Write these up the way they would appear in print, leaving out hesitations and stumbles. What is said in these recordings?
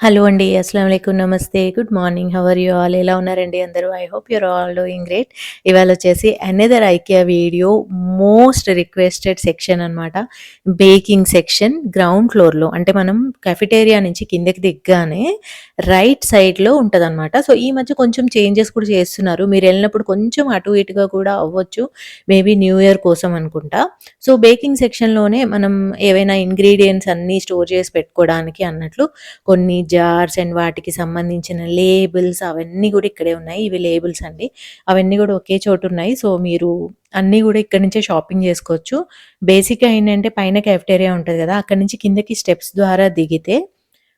Hello అండి. అస్సలాముఅలైకుం. నమస్తే. Good morning. How are you all? ఎలా ఉన్నారండి అందరూ? I hope your all doing great. ఇవాళొచ్చేసి another IKEA video most requested section అనమాట. బేకింగ్ సెక్షన్ గ్రౌండ్ ఫ్లోర్‌లో అంటే మనం కాఫెటేరియా నుంచి కిందకి దిగ్గానే రైట్ సైడ్‌లో ఉంటదనమాట. సో, ఈ మధ్య కొంచెం చేంజెస్ కూడా చేస్తున్నారు. మీరెళ్ళినప్పుడు కొంచెం అటు ఇటుగా కూడా అవ్వచ్చు. మేబీ న్యూ ఇయర్ కోసం అనుకుంటా. సో, బేకింగ్ సెక్షన్‌లోనే మనం ఏవైనా ఇంగ్రీడియెంట్స్ అన్నీ స్టోర్ చేసి పెట్టుకోవడానికి అన్నట్లు కొన్ని జార్స్ అండ్ వాటికి సంబంధించిన లేబుల్స్ అవన్నీ గూడా ఇక్కడే ఉన్నాయి. ఇవి లేబుల్స్ అండి. అవన్నీ గూడా ఒకే చోటున్నాయి. సో, మీరు అన్నీ గూడా ఇక్కడి నుంచే షాపింగ్ జేసుకోవచ్చు. బేసిక్‌గా ఏంటంటే పైన కాఫెటేరియా ఉంటది గదా! అక్కడి నుంచి కిందకి స్టెప్స్ ద్వారా దిగితే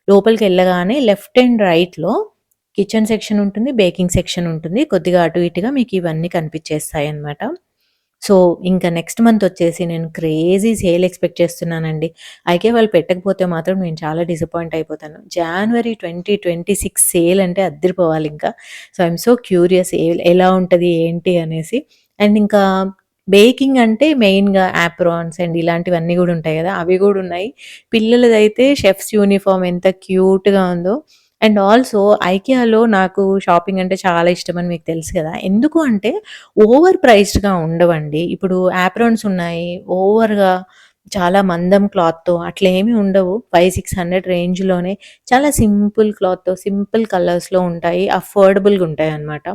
లోపలికెళ్ళగానే లెఫ్ట్ అండ్ రైట్‌లో కిచెన్ సెక్షన్ ఉంటుంది. బేకింగ్ సెక్షన్ ఉంటుంది. కొద్దిగా అటు ఇటుగా మీకు ఇవన్నీ కనిపిచ్చేస్తాయన్నమాట. సో, ఇంకా నెక్స్ట్ మంతొచ్చేసి నేను క్రేజీ సేల్ ఎక్స్‌పెక్ట్ చేస్తున్నానండి. అయితే వాళ్ళు పెట్టకపోతే మాత్రం నేను చాలా డిసప్పాయింట్ అయిపోతాను. జాన్వరి 2026 సేల్ అంటే అద్దిరిపోవాలింకా. సో, ఐయామ్ సో క్యూరియస్ ఎలా ఉంటది? ఏంటి? అనేసి. అండ్ ఇంకా బేకింగ్ అంటే మెయిన్‌గా యాప్రాన్స్ అండ్ ఇలాంటివన్నీ గూడా ఉంటాయి గదా! అవి గూడా ఉన్నాయి. పిల్లలదైతే షెఫ్స్ యూనిఫార్మ్ ఎంత క్యూట్‌గా ఉందో. అండ్ ఆల్సో ఐకియాలో నాకు షాపింగ్ అంటే చాలా ఇష్టమని మీకు తెలుసు గదా! ఎందుకు అంటే ఓవర్ ప్రైస్డ్‌గా ఉండవండి. ఇప్పుడు యాప్రాన్స్ ఉన్నాయి. ఓవర్‌గా చాలా మందం క్లాత్‌తో అట్లేమి ఉండవు. 500, 600 రేంజ్‌లోనే చాలా సింపుల్ క్లాత్‌తో, సింపుల్ కలర్స్‌లో ఉంటాయి. అఫోర్డబుల్‌గా ఉంటాయన్నమాట.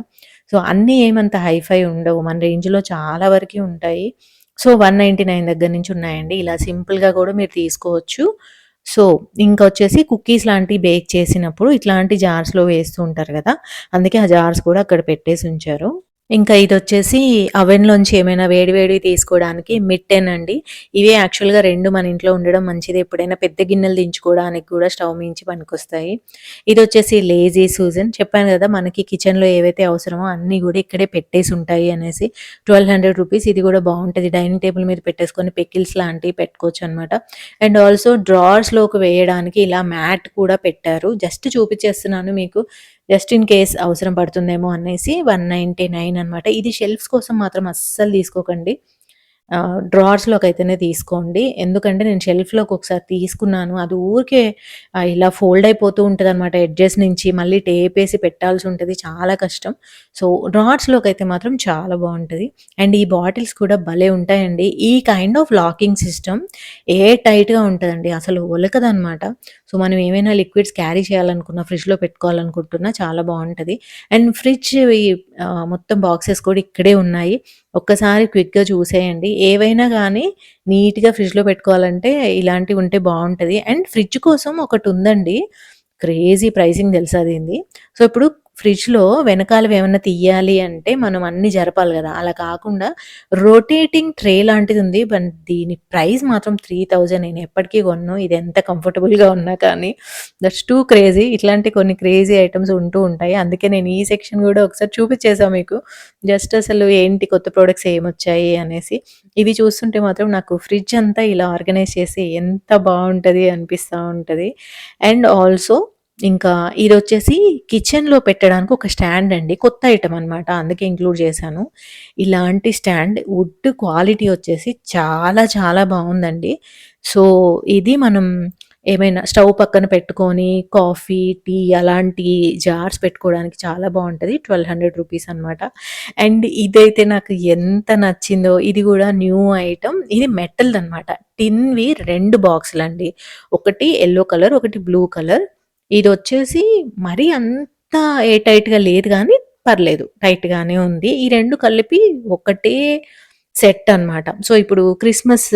సో, అన్నీ ఏమంత హైఫై ఉండవు. మన రేంజ్‌లో చాలా వరకి ఉంటాయి. సో, 199 దగ్గర నుంచి ఉన్నాయండి. ఇలా సింపుల్‌గా గూడా మీరు తీసుకోవచ్చు. సో, ఇంకొచ్చేసి కుకీస్ లాంటివి బేక్ చేసినప్పుడు ఇట్లాంటి జార్స్‌లో వేస్తూ ఉంటారు గదా! అందుకే ఆ జార్స్ కూడా అక్కడ పెట్టేసుంచారు. ఇంకా ఇదొచ్చేసి అవెన్‌లోంచి ఏమైనా వేడి వేడివి తీసుకోవడానికి మిట్టెన్ అండి. ఇవే యాక్చువల్‌గా 2 మన ఇంట్లో ఉండడం మంచిది. ఎప్పుడైనా పెద్ద గిన్నెలు దించుకోవడానికి కూడా స్టవ్ మించి పనికొస్తాయి. ఇదొచ్చేసి లేజీ సూజన్ చెప్పాను గదా! మనకి కిచెన్‌లో ఏవైతే అవసరమో అన్నీ గూడా ఇక్కడే పెట్టేసుంటాయి అనేసి. రూ. 1200 ఇది గూడా బావుంటది. డైనింగ్ టేబుల్ మీద పెట్టేసుకొని పికిల్స్ లాంటివి పెట్టుకోవచ్చనమాట. అండ్ ఆల్సో డ్రావర్స్‌లోకి వేయడానికి ఇలా మ్యాట్ కూడా పెట్టారు. జస్ట్ చూపిచ్చేస్తున్నాను మీకు. జస్ట్ ఇన్ కేస్ అవసరం పడుతుందేమో అనేసి 199 అనమాట. ఇది షెల్ఫ్స్ కోసం మాత్రం అస్సలు తీసుకోకండి. డ్రావర్స్‌లోకైతేనే తీసుకోండి. ఎందుకంటే నేను షెల్ఫ్‌లోకి ఒకసారి తీసుకున్నాను. అది ఊరికే ఇలా ఫోల్డ్ అయిపోతూ ఉంటదనమాట ఎడ్జెస్ నుంచి. మళ్ళీ టేపేసి పెట్టాల్సుంటది. చాలా కష్టం. సో, డ్రావర్స్‌లోకైతే మాత్రం చాలా బావుంటది. అండ్ ఈ బాటిల్స్ కూడా భలే ఉంటాయండి. ఈ kind of locking system air టైట్‌గా ఉంటదండి. అసలు ఒలకదనమాట. సో, మనం ఏమైనా లిక్విడ్స్ క్యారీ చేయాలనుకున్నా, ఫ్రిడ్జ్‌లో పెట్టుకోవాలనుకుంటున్నా చాలా బావుంటది. అండ్ ఫ్రిడ్జ్‌వి మొత్తం బాక్సెస్ కూడా ఇక్కడే ఉన్నాయి. ఒక్కసారి క్విక్‌గా చూసేయండి. ఏవైనా గానీ నీట్‌గా ఫ్రిడ్జ్‌లో పెట్టుకోవాలంటే ఇలాంటివుంటే బావుంటది. అండ్ ఫ్రిడ్జ్ కోసం ఒకటుందండి. క్రేజీ ప్రైజింగ్ తెలుసా దీనిది. సో, ఇప్పుడు ఫ్రిడ్జ్‌లో వెనకాలవేమన్నా తియ్యాలి అంటే మనం అన్నీ జరపాలి గదా! అలా కాకుండా రొటేటింగ్ ట్రే లాంటిదుంది. దీని ప్రైస్ మాత్రం 3000 నేను ఎప్పటికి కొనను. ఇది ఎంత కంఫర్టబుల్‌గా ఉన్నా కానీ. That's two crazy. ఇట్లాంటి కొన్ని క్రేజీ ఐటెమ్స్ ఉంటూ ఉంటాయి. అందుకే నేను ఈ సెక్షన్ గూడా ఒకసారి చూపిచ్చేసా మీకు. జస్ట్ అసలు ఏంటి కొత్త ప్రొడక్ట్స్ ఏమొచ్చాయి అనేసి. ఇవి చూస్తుంటే మాత్రం నాకు ఫ్రిడ్జ్ అంతా ఇలా ఆర్గనైజ్ చేసి ఎంత బావుంటది అనిపిస్తా ఉంటది. అండ్ ఆల్సో ఇంకా ఇదొచ్చేసి కిచెన్‌లో పెట్టడానికి ఒక స్టాండ్ అండి. కొత్త ఐటెమ్ అనమాట. అందుకే ఇంక్లూడ్ చేశాను. ఇలాంటి స్టాండ్ వుడ్ క్వాలిటీ వచ్చేసి చాలా చాలా బావుందండి. సో, ఇది మనం ఏమైనా స్టవ్ పక్కన పెట్టుకొని కాఫీ, టీ అలాంటి జార్స్ పెట్టుకోవడానికి చాలా బావుంటది. రూ. 1200 అనమాట. అండ్ ఇదైతే నాకు ఎంత నచ్చిందో ఇది గూడా న్యూ ఐటెమ్. ఇది మెటల్‌దనమాట. టిన్‌వి 2 బాక్సులండి. ఒకటి యెల్లో కలర్, ఒకటి బ్లూ కలర్. ఇదొచ్చేసి మరీ అంత ఎయిర్ టైట్‌గా లేదు గానీ పర్లేదు. టైట్‌గానే ఉంది. ఈ 2 కలిపి ఒకటే సెట్ అనమాట. సో, ఇప్పుడు క్రిస్మస్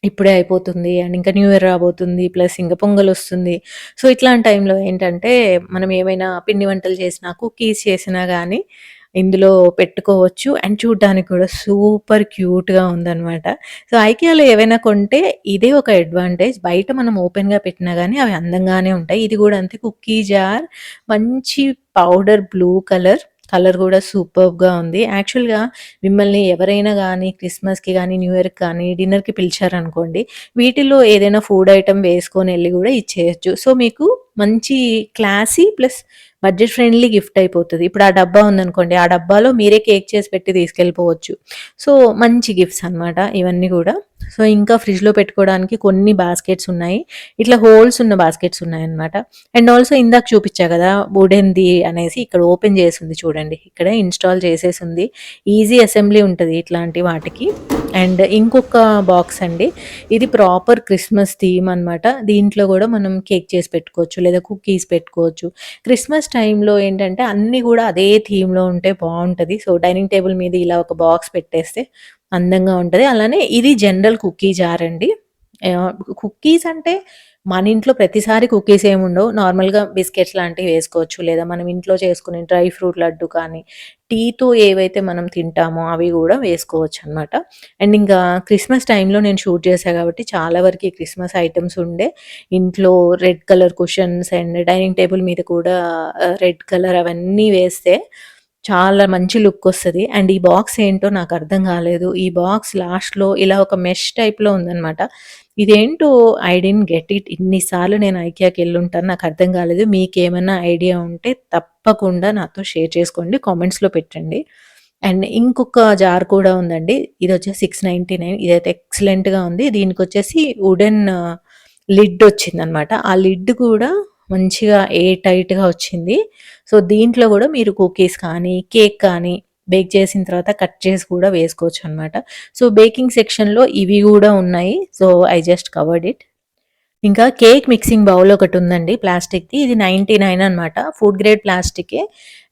ఇప్పుడే అయిపోతుంది. అండ్ ఇంకా న్యూ ఇయర్ రాబోతుంది. ప్లస్ ఇంక పొంగలొస్తుంది. సో, ఇట్లాంటి టైంలో ఏంటంటే, మనం ఏమైనా పిండి వంటలు చేసినా, కుకీస్ చేసినా గానీ ఇందులో పెట్టుకోవచ్చు. అండ్ చూడ్డానికి కూడా సూపర్ క్యూట్‌గా ఉందనమాట. సో, ఐకియాలో ఏవైనా కొంటే ఇదే ఒక అడ్వాంటేజ్. బయట మనం ఓపెన్‌గా పెట్టినా గానీ అవి అందంగానే ఉంటాయి. ఇది గూడా అంతే కుకీ జార్ మంచి పౌడర్ బ్లూ కలర్. కలర్ గూడా సూపర్బ్‌గా ఉంది. యాక్చువల్‌గా మిమ్మల్ని ఎవరైనా గానీ క్రిస్మస్‌కి గానీ, న్యూ ఇయర్‌కి కానీ డిన్నర్‌కి పిలిచారనుకోండి, వీటిల్లో ఏదైనా ఫుడ్ ఐటెమ్ వేసుకొనెళ్ళి గూడా ఇచ్చేయొచ్చు. సో, మీకు మంచి classy plus budget friendly gift అయిపోతది. ఇప్పుడు ఆ డబ్బా ఉందనుకోండి, ఆ డబ్బాలో మీరే కేక్ చేసి పెట్టి తీసుకెళ్ళిపోవచ్చు. సో, మంచి గిఫ్ట్స్ అనమాట ఇవన్నీ గూడా. సో, ఇంకా ఫ్రిడ్జ్‌లో పెట్టుకోవడానికి కొన్ని బాస్కెట్స్ ఉన్నాయి. ఇట్లా హోల్స్ ఉన్న బాస్కెట్స్ ఉన్నాయన్నమాట. అండ్ ఆల్సో ఇందాక చూపిచ్చా గదా! వుడెన్‌ది అనేసి ఇక్కడ ఓపెన్ చేసుంది చూడండి. ఇక్కడే ఇన్‌స్టాల్ చేసేసుంది. ఈజీ అసెంబ్లీ ఉంటది ఇట్లాంటి వాటికి. అండ్ ఇంకొక బాక్స్ అండి. ఇది ప్రాపర్ క్రిస్మస్ థీమ్ అనమాట. దీంట్లో గూడా మనం కేక్ చేసి పెట్టుకోవచ్చు. లేదా కుకీస్ పెట్టుకోవచ్చు. క్రిస్మస్ టైంలో ఏంటంటే అన్నీ గూడా అదే థీమ్‌లో ఉంటే బావుంటది. సో, డైనింగ్ టేబుల్ మీద ఇలా ఒక బాక్స్ పెట్టేస్తే అందంగా ఉంటది. అలానే ఇది జనరల్ కుకీ జార్ అండి. ఆహ్, కుకీస్ అంటే మన ఇంట్లో ప్రతిసారి కుకీస్ ఏముండవు. నార్మల్‌గా బిస్కెట్స్ లాంటివి వేసుకోవచ్చు. లేదా మనం ఇంట్లో చేసుకునే డ్రై ఫ్రూట్ లడ్డు కానీ, టీతో ఏవైతే మనం తింటామో అవి గూడా వేసుకోవచ్చనమాట. అండ్ ఇంకా క్రిస్మస్ టైంలో నేను షూట్ చేశా కాబట్టి చాలా వరకి క్రిస్మస్ ఐటెమ్స్ ఉండే. ఇంట్లో red colour cushions and dining table మీద కూడా రెడ్ కలర్ అవన్నీ వేస్తే చాలా మంచి లుక్కొస్తది. అండ్ ఈ బాక్స్ ఏంటో నాకర్థం గాలేదు. ఈ బాక్స్ లాస్ట్‌లో ఇలా ఒక మెష్ టైప్‌లో ఉందనమాట. ఇదేంటో ఐ డిడ్న్ట్ గెట్ ఇట్. ఇన్ని సార్లు నేను ఐకియాకెళ్ళుంటాను. నాకర్థం గాలేదు. మీకేమన్నా ఐడియా ఉంటే తప్పకుండా నాతో షేర్ చేసుకోండి. కామెంట్స్‌లో పెట్టండి. అండ్ ఇంకొక జార్ కూడా ఉందండి. ఇదొచ్చేసి 699 ఇదైతే ఎక్సలెంట్‌గా ఉంది. దీనికొచ్చేసి వుడెన్ లిడ్ వచ్చిందనమాట. ఆ లిడ్ కూడా మంచిగా ఎయిర్ టైట్‌గా వచ్చింది. సో, దీంట్లో గూడా మీరు కుకీస్ కానీ, కేక్ కానీ బేక్ చేసిన తర్వాత కట్ చేసి కూడా వేసుకోవచ్చనమాట. సో, బేకింగ్ సెక్షన్‌లో ఇవి గూడా ఉన్నాయి. So, I just covered it. ఇంకా కేక్ మిక్సింగ్ బౌల్ ఒకటుందండి ప్లాస్టిక్‌ది. ఇది 99 అనమాట. ఫుడ్ గ్రేడ్ ప్లాస్టికే.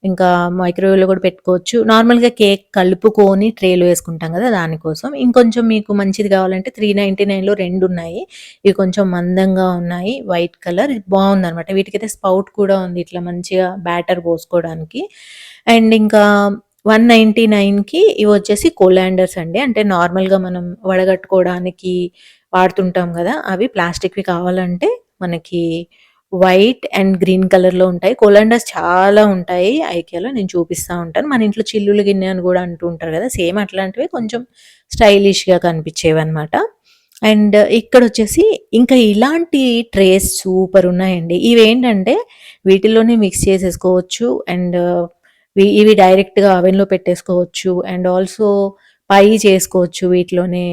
ఇంకా మైక్రోవేవ్‌లో కూడా పెట్టుకోవచ్చు. నార్మల్‌గా కేక్ కలుపుకొని ట్రేలో ఏసుకుంటాం గదా! దానికోసం. ఇంకొంచెం మీకు మంచిది కావాలంటే 399లో రెండున్నాయి. ఇవి కొంచెం మందంగా ఉన్నాయి. వైట్ కలర్ బావుందనమాట. వీటికైతే స్పౌట్ కూడా ఉంది. ఇట్లా మంచిగా బ్యాటర్ పోసుకోవడానికి. అండ్ ఇంకా 199కి ఇవొచ్చేసి కొలాండర్స్ అండి. అంటే నార్మల్‌గా మనం వడగట్టుకోవడానికి వాడుతుంటాం గదా! అవి ప్లాస్టిక్‌వి కావాలంటే మనకి వైట్ అండ్ గ్రీన్ కలర్‌లో ఉంటాయి. కొలండర్స్ చాలా ఉంటాయి ఐకియాలో. నేను చూపిస్తా ఉంటాను. మన ఇంట్లో చిల్లులు గిన్నె అని గూడా అంటూ ఉంటారు గదా! సేమ్ అట్లాంటివే కొంచెం స్టైలిష్‌గా కనిపించేవన్నమాట. అండ్ ఇక్కడొచ్చేసి ఇంకా ఇలాంటి ట్రేస్ సూపరున్నాయండి. ఇవేంటంటే వీటిల్లోనే మిక్స్ చేసేసుకోవచ్చు. అండ్ ఇవి డైరెక్ట్‌గా అవెన్‌లో పెట్టేసుకోవచ్చు. అండ్ ఆల్సో పై చేసుకోవచ్చు వీటిలోనే.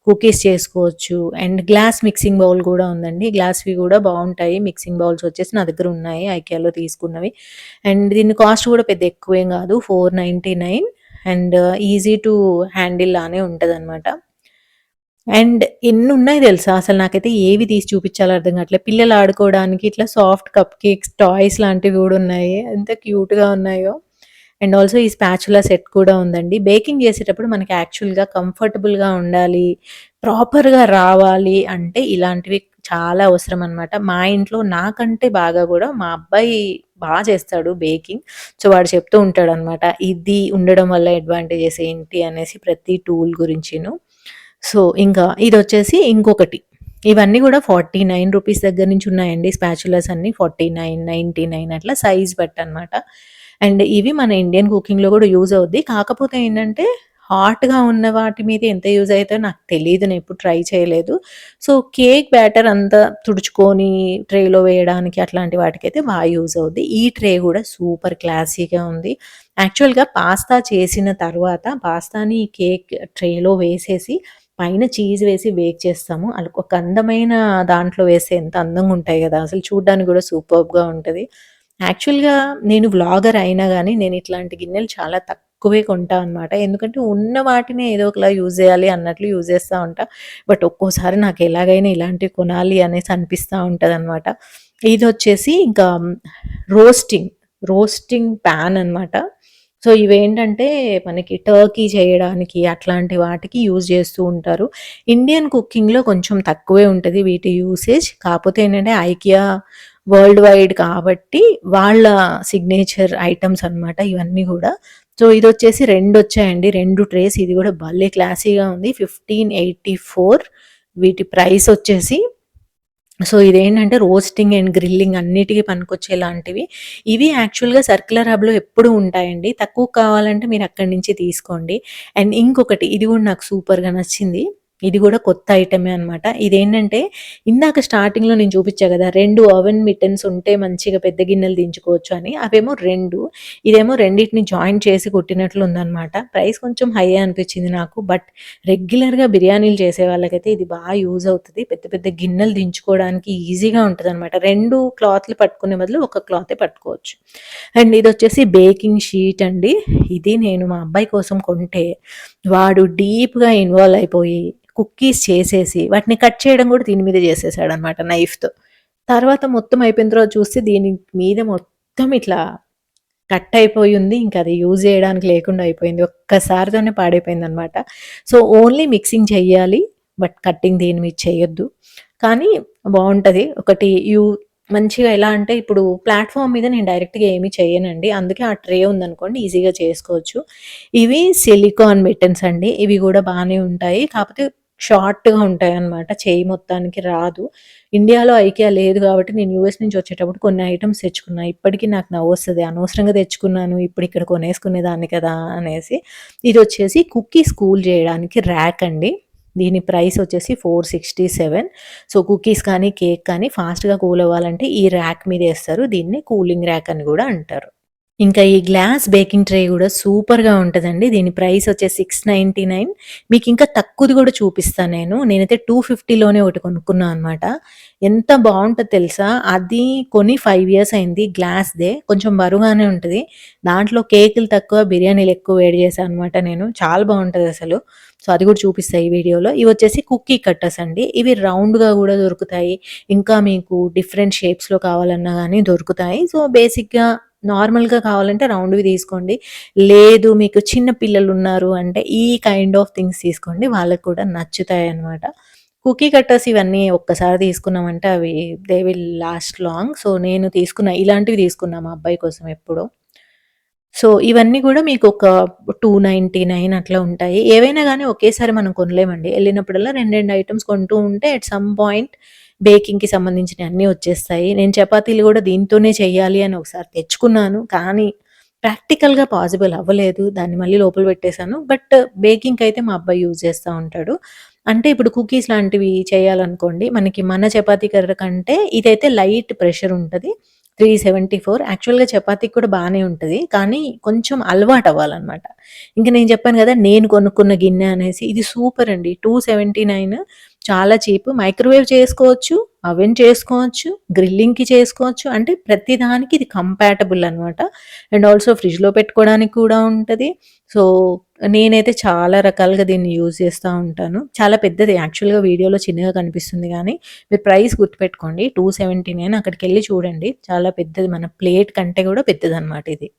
కుకీస్ చేసుకోవచ్చు. అండ్ గ్లాస్ మిక్సింగ్ బౌల్ గూడా ఉందండి. గ్లాస్‌వి గూడా బావుంటాయి. మిక్సింగ్ బౌల్స్ వచ్చేసి నా దగ్గర ఉన్నాయి ఐకియాలో తీసుకున్నవి. అండ్ దీని కాస్ట్ గూడా పెద్ద ఎక్కువేం గాదు. 499 అండ్ ఈజీ టు హ్యాండిల్ లానే ఉంటదనమాట. అండ్ ఎన్నున్నాయి తెలుసా? అసలు నాకైతే ఏవి తీసి చూపిచ్చాలో అర్థం కావట్లే. పిల్లలు ఆడుకోవడానికి ఇట్లా సాఫ్ట్ కప్ కేక్స్, టాయ్స్ లాంటివి గూడా ఉన్నాయి. ఎంత క్యూట్‌గా ఉన్నాయో. అండ్ ఆల్సో ఈ స్పాచులా సెట్ కూడా ఉందండి. బేకింగ్ చేసేటప్పుడు మనకి యాక్చువల్‌గా కంఫర్టబుల్‌గా ఉండాలి, ప్రాపర్‌గా రావాలి అంటే ఇలాంటివి చాలా అవసరం అనమాట. మా ఇంట్లో నాకంటే బాగా గూడా మా అబ్బాయి చేస్తాడు బేకింగ్. సో, వాడు చెప్తూ ఉంటాడనమాట. ఇది ఉండడం వల్ల అడ్వాంటేజెస్ ఏంటి అనేసి ప్రతి టూల్ గురించిను. సో, ఇంకా ఇదొచ్చేసి ఇంకొకటి. ఇవన్నీ గూడా 49 రూపీస్ దగ్గర నుంచి ఉన్నాయండి. స్పాచులాస్ అన్నీ 49, 99 అట్లా సైజ్ బట్టనమాట. అండ్ ఇవి మన ఇండియన్ కుకింగ్‌లో గూడా యూజ్ అవుద్ది. కాకపోతే ఏంటంటే, హాట్‌గా ఉన్న వాటి మీద ఎంత యూజ్ అయితాయో నాకు తెలీదు. నేనెప్పుడు ట్రై చేయలేదు. సో, కేక్ బ్యాటర్ అంతా తుడుచుకొని ట్రేలో వేయడానికి అట్లాంటి వాటికైతే యూజ్ అవుద్ది. ఈ ట్రే గూడా సూపర్ క్లాసీగా ఉంది. యాక్చువల్‌గా పాస్తా చేసిన తర్వాత పాస్తాని కేక్ ట్రేలో వేసేసి పైన చీజ్ వేసి బేక్ చేస్తాము. ఒక అందమైన దాంట్లో వేస్తే ఎంత అందంగుంటాయి గదా! అసలు చూడ్డానికి గూడా సూపర్బ్‌గా ఉంటది. యాక్చువల్‌గా నేను వ్లాగర్ అయినా గానీ, నేను ఇట్లాంటి గిన్నెలు చాలా తక్కువే కొంటా అనమాట. ఎందుకంటే ఉన్న వాటినే ఏదో ఒకలా యూజ్ జేయాలి అన్నట్లు యూజ్ జేస్తా ఉంటా. బట్ ఒక్కోసారి నాకు ఎలాగైనా ఇలాంటివి కొనాలి అనేసి అనిపిస్తా ఉంటదనమాట. ఇదొచ్చేసి ఇంకా రోస్టింగ్, రోస్టింగ్ పాన్ అనమాట. సో, ఇవేంటంటే మనకి టర్కీ చేయడానికి అట్లాంటి వాటికి యూజ్ జేస్తూ ఉంటారు. ఇండియన్ కుకింగ్‌లో కొంచెం తక్కువే ఉంటది వీటి యూసేజ్. కాపోతే ఏంటంటే ఐకియా వరల్డ్ వైడ్ కాబట్టి వాళ్ళ సిగ్నేచర్ ఐటెమ్స్ అన్నమాట ఇవన్నీ గూడా. సో, ఇదొచ్చేసి రెండొచ్చాయండి. 2 ట్రేస్ ఇది గూడా భలే క్లాసీగా ఉంది. 1584 వీటి ప్రైసొచ్చేసి. సో, ఇదేంటంటే రోస్టింగ్ అండ్ గ్రిల్లింగ్ అన్నిటికి పనికొచ్చేలాంటివి. ఇవి యాక్చువల్‌గా సర్క్యులర్ హబ్‌లో ఎప్పుడూ ఉంటాయండి. తక్కువ కావాలంటే మీరు అక్కడి నుంచి తీసుకోండి. అండ్ ఇంకొకటి ఇది గూడా నాకు సూపర్‌గా నచ్చింది. ఇది గూడా కొత్త ఐటమే అనమాట. ఇదేంటంటే ఇందాక స్టార్టింగ్‌లో నేను చూపిచ్చా గదా! 2 ఓవెన్ మిట్టన్స్ ఉంటే మంచిగా పెద్ద గిన్నెలు దించుకోవచ్చు అని. అవేమో 2 ఇదేమో రెండిటిని జాయింట్ చేసి కుట్టినట్లు ఉందనమాట. ప్రైస్ కొంచెం హైయే అనిపిచ్చింది నాకు. బట్ రెగ్యులర్‌గా బిర్యానీలు చేసే వాళ్ళకైతే ఇది యూజ్ అవుతది. పెద్ద పెద్ద గిన్నెలు దించుకోవడానికి ఈజీగా ఉంటదనమాట. 2 క్లాత్‌లు పట్టుకునే బదులు ఒక క్లాతే పట్టుకోవచ్చు. అండ్ ఇదొచ్చేసి బేకింగ్ షీట్ అండి. ఇది నేను మా అబ్బాయి కోసం కొంటే వాడు డీప్‌గా ఇన్వాల్వ్ అయిపోయి కుకీస్ చేసేసి వాటిని కట్ చేయడం గూడా దీని మీదే చేసేసాడనమాట నైఫ్‌తో. తర్వాత మొత్తం అయిపోయిన తర్వాత చూస్తే దీని మీద మొత్తం ఇట్లా కట్ అయిపోయుంది. ఇంక అది యూజ్ జేయడానికి లేకుండా అయిపోయింది. ఒక్కసారితోనే పాడైపోయిందనమాట. సో, ఓన్లీ మిక్సింగ్ చెయ్యాలి. బట్ కట్టింగ్ దీని మీద చేయొద్దు. కానీ బావుంటది. ఒకటి మంచిగా ఎలా అంటే ఇప్పుడు ప్లాట్‌ఫార్మ్ మీద నేను డైరెక్ట్‌గా ఏమి చెయ్యనండి. అందుకే ఆ ట్రే ఉందనుకోండి ఈజీగా చేసుకోవచ్చు. ఇవి సిలికాన్ మిట్టన్స్ అండి. ఇవి గూడా బానే ఉంటాయి. కాపోతే షార్ట్‌గా ఉంటాయన్నమాట. చెయ్యి మొత్తానికి రాదు. ఇండియాలో ఐకియా లేదు గాబట్టి నేను యూఎస్ నుంచి వచ్చేటప్పుడు కొన్ని ఐటెమ్స్ తెచ్చుకున్నా. ఇప్పటికి నాకు నవ్వొస్తది. అనవసరంగా తెచ్చుకున్నాను. ఇప్పుడు ఇక్కడ కొనేసుకునేదాన్ని కదా! అనేసి. ఇదొచ్చేసి కుకీస్ కూల్ జేయడానికి ర్యాక్ అండి. దీని ప్రైస్ వచ్చేసి 467. సో, కుకీస్ కానీ, కేక్ కానీ ఫాస్ట్‌గా కూల్ అవ్వాలంటే ఈ ర్యాక్ మీదేస్తారు. దీన్ని కూలింగ్ ర్యాక్ అని గూడా అంటారు. ఇంకా ఈ గ్లాస్ బేకింగ్ ట్రే గూడా సూపర్‌గా ఉంటదండి. దీని ప్రైస్ వచ్చేసి 699. మీకింకా తక్కువది గూడా చూపిస్తా నేను. నేనైతే 250లోనే ఒకటి కొనుక్కున్నా అనమాట. ఎంత బావుంటదో తెలుసా? అది కొని 5 ఇయర్స్ అయింది. గ్లాస్‌దే. కొంచెం బరువుగానే ఉంటది. దాంట్లో కేకులు తక్కువ, బిర్యానీలు ఎక్కువ వేడి చేశా అనమాట నేను. చాలా బావుంటదసలు. సో, అది గూడా చూపిస్తా ఈ వీడియోలో. ఇవొచ్చేసి కుక్కీ కట్టర్స్ అండి. ఇవి రౌండ్‌గా గూడా దొరుకుతాయి. ఇంకా మీకు డిఫరెంట్ షేప్స్‌లో కావాలన్నా గానీ దొరుకుతాయి. సో, బేసిక్‌గా నార్మల్‌గా కావాలంటే రౌండ్‌వి తీసుకోండి. లేదు మీకు చిన్న పిల్లలున్నారు అంటే ఈ కైండ్ ఆఫ్ థింగ్స్ తీసుకోండి. వాళ్ళకి కూడా నచ్చుతాయన్నమాట. కుకీ కట్టర్స్ ఇవన్నీ ఒక్కసారి తీసుకున్నామంటే అవి they will last long. So, నేను తీసుకున్న ఇలాంటివి తీసుకున్నా మా అబ్బాయి కోసం ఎప్పుడో. సో, ఇవన్నీ గూడా మీకొక 299 అట్లా ఉంటాయి. ఏవైనా గానీ ఒకేసారి మనం కొనలేమండి. ఎళ్ళినప్పుడల్లా 2, 2 ఐటెమ్స్ కొంటూ ఉంటే ఎట్ సమ్ పాయింట్ బేకింగ్‌కి సంబంధించినయి అన్నీ వచ్చేస్తాయి. నేను చపాతీలు గూడా దీంతోనే చెయ్యాలి అని ఒకసారి తెచ్చుకున్నాను. కానీ ప్రాక్టికల్‌గా పాసిబుల్ అవ్వలేదు. దాన్ని మళ్ళీ లోపల పెట్టేసాను. బట్ బేకింగ్‌కయితే మా అబ్బాయి యూజ్ చేస్తా ఉంటాడు. అంటే ఇప్పుడు కుకీస్ లాంటివి చేయాలనుకోండి, మనకి మన చపాతీ కర్ర కంటే ఇదైతే లైట్ ప్రెషర్ ఉంటది. 374 యాక్చువల్‌గా చపాతీకి కూడా బానే ఉంటది. కానీ కొంచెం అలవాటవ్వాలనమాట. ఇంక నేను చెప్పాను గదా! నేను కొనుక్కున్న గిన్నె అనేసి. ఇది సూపర్ అండి. 279 చాలా చీప్. మైక్రోవేవ్ చేసుకోవచ్చు, అవెన్ చేసుకోవచ్చు, గ్రిల్లింగ్‌కి చేసుకోవచ్చు. అంటే ప్రతి దానికి ఇది కంపాటబుల్ అనమాట. అండ్ ఆల్సో ఫ్రిడ్జ్‌లో పెట్టుకోవడానికి కూడా ఉంటది. సో, నేనైతే చాలా రకాలుగా దీన్ని యూజ్ చేస్తా ఉంటాను. చాలా పెద్దది యాక్చువల్‌గా వీడియోలో చిన్నగా కనిపిస్తుంది గానీ, మీరు ప్రైస్ గుర్తుపెట్టుకోండి. 279 అక్కడికెళ్లి చూడండి. చాలా పెద్దది. మన ప్లేట్ కంటే గూడా పెద్దదనమాట ఇది.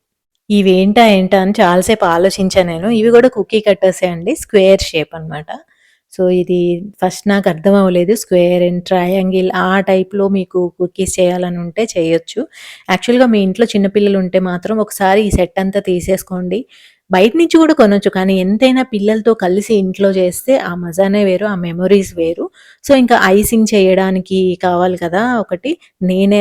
ఇవేంటా, ఏంటా అని చాలా సేపు ఆలోచించా నేను. ఇవి గూడా కుకీ కట్టర్సే అండి. స్క్వేర్ షేప్ అనమాట. సో, ఇది ఫస్ట్ నాకు అర్థం అవ్వలేదు. స్క్వేర్ అండ్ ట్రయాంగిల్ ఆ టైప్‌లో మీకు కుకీస్ చేయాలనుంటే చేయొచ్చు. యాక్చువల్‌గా మీ ఇంట్లో చిన్న పిల్లలుంటే మాత్రం ఒకసారి ఈ సెట్ అంతా తీసేసుకోండి. బయట నుంచి గూడా కొనొచ్చు. కానీ ఎంతైనా పిల్లలతో కలిసి ఇంట్లో చేస్తే ఆ మజానే వేరు. ఆ మెమోరీస్ వేరు. సో, ఇంకా ఐసింగ్ చేయడానికి కావాలి కదా! ఒకటి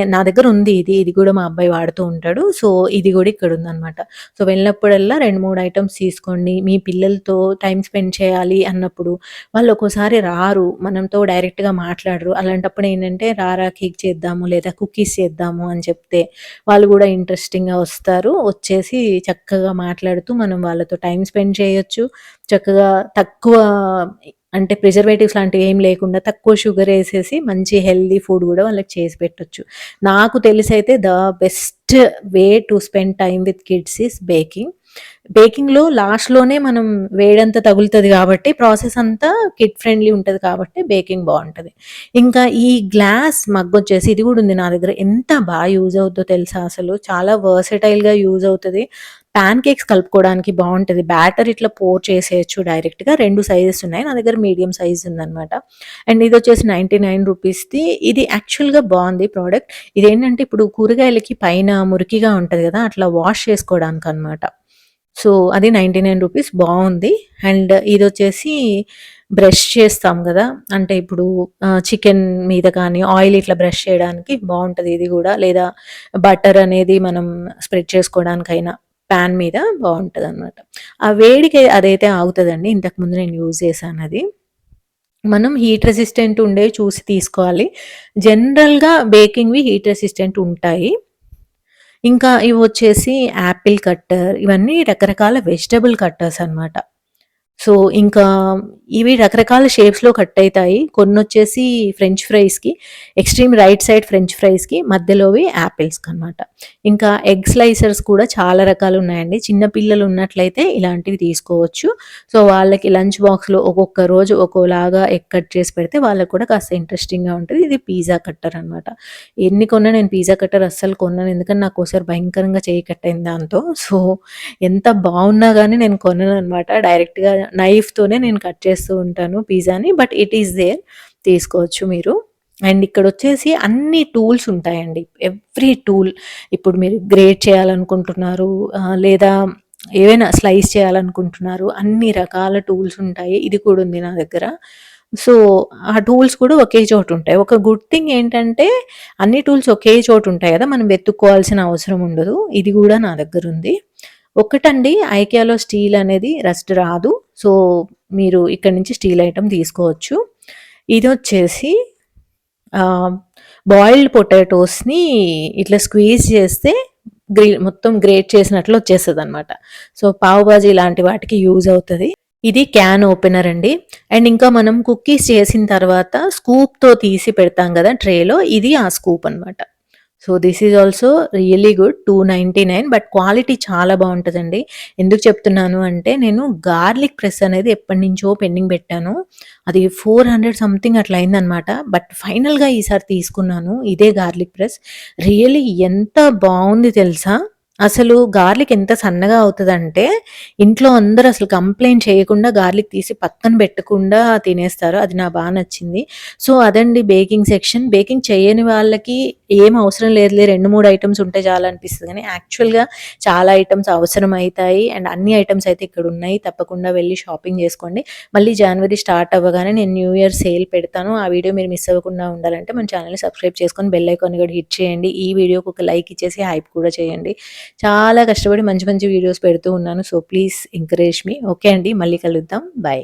నా దగ్గర ఉంది ఇది. ఇది గూడా మా అబ్బాయి వాడుతూ ఉంటాడు. సో, ఇది గూడా ఇక్కడుందనమాట. సో, వెళ్ళినప్పుడల్లా 2, 3 ఐటెమ్స్ తీసుకోండి. మీ పిల్లలతో టైమ్ స్పెండ్ చేయాలి అన్నప్పుడు వాళ్ళు ఒక్కోసారి రారు. మనంతో డైరెక్ట్‌గా మాట్లాడరు. అలాంటప్పుడు ఏంటంటే, "రారా కేక్ చేద్దాము, లేదా కుకీస్ చేద్దాము" అని చెప్తే వాళ్ళు గూడా ఇంట్రెస్టింగ్‌గా వస్తారు. వచ్చేసి చక్కగా మాట్లాడుతూ మనం వాళ్ళతో టైమ్ స్పెండ్ చేయొచ్చు. చక్కగా తక్కువ అంటే ప్రిజర్వేటివ్స్ లాంటివి ఏం లేకుండా తక్కువ షుగరేసేసి మంచి హెల్తీ ఫుడ్ గూడా వాళ్ళకి చేసి పెట్టొచ్చు. నాకు తెలిసైతే best way to spend time with kids is baking. బేకింగ్‌లో లాస్ట్‌లోనే మనం వేడంతా తగులుతది గాబట్టి, ప్రాసెస్ అంతా కిడ్ ఫ్రెండ్లీ ఉంటది కాబట్టి బేకింగ్ బావుంటది. ఇంకా ఈ గ్లాస్ మగ్గొచ్చేసి ఇది గూడా ఉంది నా దగ్గర. ఎంత యూజ్ అవుద్దో తెలుసా అసలు. చాలా వర్సటైల్‌గా యూజ్ అవుతది. పాన్ కేక్స్ కలుపుకోవడానికి బావుంటది. బ్యాటర్ ఇట్లా పోర్ చేసేయొచ్చు డైరెక్ట్‌గా. 2 సైజెస్ ఉన్నాయి. నా దగ్గర మీడియం సైజ్ ఉందనమాట. అండ్ ఇదొచ్చేసి రూ. 99. ఇది యాక్చువల్‌గా బావుంది ప్రొడక్ట్. ఇదేంటంటే ఇప్పుడు కూరగాయలకి పైన మురికిగా ఉంటది గదా! అట్లా వాష్ చేసుకోవడానికనమాట. సో, అది రూ. 99 బావుంది. అండ్ ఇదొచ్చేసి బ్రష్ చేస్తాం గదా! అంటే ఇప్పుడు చికెన్ మీద కానీ, ఆయిల్ ఇట్లా బ్రష్ చేయడానికి బావుంటది ఇది గూడా. లేదా బటర్ అనేది మనం స్ప్రెడ్ చేసుకోవడానికైనా పాన్ మీద బావుంటదనమాట. ఆ వేడికి అదైతే ఆగుతదండి. ఇంతకుముందు నేను యూజ్ చేశానది. మనం హీట్ రెసిస్టెంట్ ఉండేవి చూసి తీసుకోవాలి. జనరల్‌గా బేకింగ్‌వి హీట్ రెసిస్టెంట్ ఉంటాయి. ఇంకా ఇవొచ్చేసి యాపిల్ కట్టర్ ఇవన్నీ రకరకాల వెజిటబుల్ కట్టర్స్ అన్నమాట. సో, ఇంకా ఇవి రకరకాల షేప్స్‌లో కట్ అయితాయి. కొన్నొచ్చేసి ఫ్రెంచ్ ఫ్రైస్‌కి, ఎక్స్‌ట్రీమ్ రైట్ సైడ్ ఫ్రెంచ్ ఫ్రైస్‌కి, మధ్యలోవి యాపిల్స్‌కనమాట. ఇంకా ఎగ్ స్లైసర్స్ కూడా చాలా రకాలున్నాయండి. చిన్న పిల్లలు ఉన్నట్లయితే ఇలాంటివి తీసుకోవచ్చు. సో, వాళ్ళకి లంచ్ బాక్స్‌లో ఒక్కొక్క రోజు ఒక్కోలాగా ఎగ్ కట్ చేసి పెడితే వాళ్ళకి కూడా కాస్త ఇంట్రెస్టింగ్‌గా ఉంటది. ఇది పిజ్జా కట్టర్ అనమాట. ఎన్ని కొన్నా నేను పిజ్జా కట్టర్ అస్సలు కొనను. ఎందుకంటే నాకోసారి భయంకరంగా చెయ్యి కట్ అయింది దాంతో. సో, ఎంత బావున్నా గానీ నేను కొనననమాట. డైరెక్ట్‌గా నైఫ్‌తోనే నేను కట్ చేస్తూ ఉంటాను పిజ్జాని. బట్ ఇట్ ఈస్ దేర్ తీసుకోవచ్చు మీరు. అండ్ ఇక్కడొచ్చేసి అన్ని టూల్స్ ఉంటాయండి. ఎవ్రీ టూల్ ఇప్పుడు మీరు గ్రేట్ చేయాలనుకుంటున్నారు లేదా ఏవైనా స్లైస్ చేయాలనుకుంటున్నారు. అన్ని రకాల టూల్స్ ఉంటాయి. ఇది కూడా ఉంది నా దగ్గర. సో, ఆ టూల్స్ కూడా ఒకే చోటుంటాయి. ఒక గుడ్ థింగ్ ఏంటంటే అన్ని టూల్స్ ఒకే చోటుంటాయి గదా! మనం వెతుక్కోవాల్సిన అవసరం ఉండదు. ఇది గూడా నా దగ్గరుంది. ఒకటండి ఐకియాలో స్టీల్ అనేది రస్ట్ రాదు. సో, మీరు ఇక్కడి నుంచి స్టీల్ ఐటెమ్ తీసుకోవచ్చు. ఇదొచ్చేసి ఆహ్, బాయిల్డ్ పొటాటోస్‌ని ఇట్లా స్క్వీజ్ చేస్తే మొత్తం గ్రేట్ చేసినట్లు వచ్చేస్తదనమాట. సో, పావు బాజీ ఇలాంటి వాటికి యూజ్ అవుతది. ఇది క్యాన్ ఓపెనర్ అండి. అండ్ ఇంకా మనం కుకీస్ చేసిన తర్వాత స్కూప్‌తో తీసి పెడతాం గదా! ట్రేలో ఇది ఆ స్కూప్ అనమాట. So, this is also really good. 299 but quality చాలా బావుంటదండి. ఎందుకు చెప్తున్నాను అంటే, నేను గార్లిక్ ప్రెస్ అనేది ఎప్పటినుంచో పెండింగ్ పెట్టాను. అది 400 సంథింగ్ అట్లా అయిందనమాట. బట్ ఫైనల్‌గా ఈసారి తీసుకున్నాను. ఇదే గార్లిక్ ప్రెస్. రియల్లీ ఎంత బావుంది తెలుసా? అసలు గార్లిక్ ఎంత సన్నగా అవుతదంటే, ఇంట్లో అందరూ అసలు కంప్లెయింట్ చేయకుండా గార్లిక్ తీసి పక్కన పెట్టకుండా తినేస్తారు. అది నాకు నచ్చింది. సో, అదండి బేకింగ్ సెక్షన్. బేకింగ్ చేయని వాళ్ళకి ఏం అవసరం లేదులే 2, 3 ఐటెమ్స్ ఉంటే చాలనిపిస్తది గానీ, యాక్చువల్‌గా చాలా ఐటెమ్స్ అవసరమైతాయి. అండ్ అన్ని ఐటెమ్స్ అయితే ఇక్కడున్నాయి. తప్పకుండా వెళ్లి షాపింగ్ జేసుకోండి. మళ్ళీ జాన్వరి స్టార్ట్ అవ్వగానే నేను న్యూ ఇయర్ సేల్ పెడతాను. ఆ వీడియో మీరు మిస్ అవ్వకుండా ఉండాలంటే మన ఛానెల్‌ని సబ్స్క్రైబ్ చేసుకొని బెల్ ఐకాన్ కూడా హిట్ చేయండి. ఈ వీడియోకి ఒక లైక్ ఇచ్చేసి హైప్ కూడా చేయండి. చాలా కష్టపడి మంచి మంచి వీడియోస్ పెడుతూ ఉన్నాను. So, please encourage me. Okay అండి. మళ్ళీ కలుద్దాం. బై.